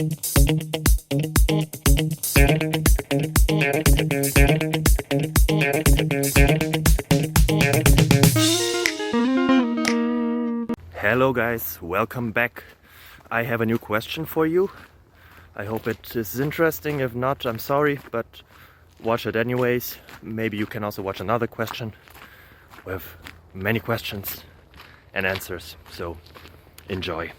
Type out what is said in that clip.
Hello guys, welcome back. I have a new question for you. I hope it is interesting. If not, I'm sorry, but watch it anyways. Maybe you can also watch another question with many questions and answers. So enjoy.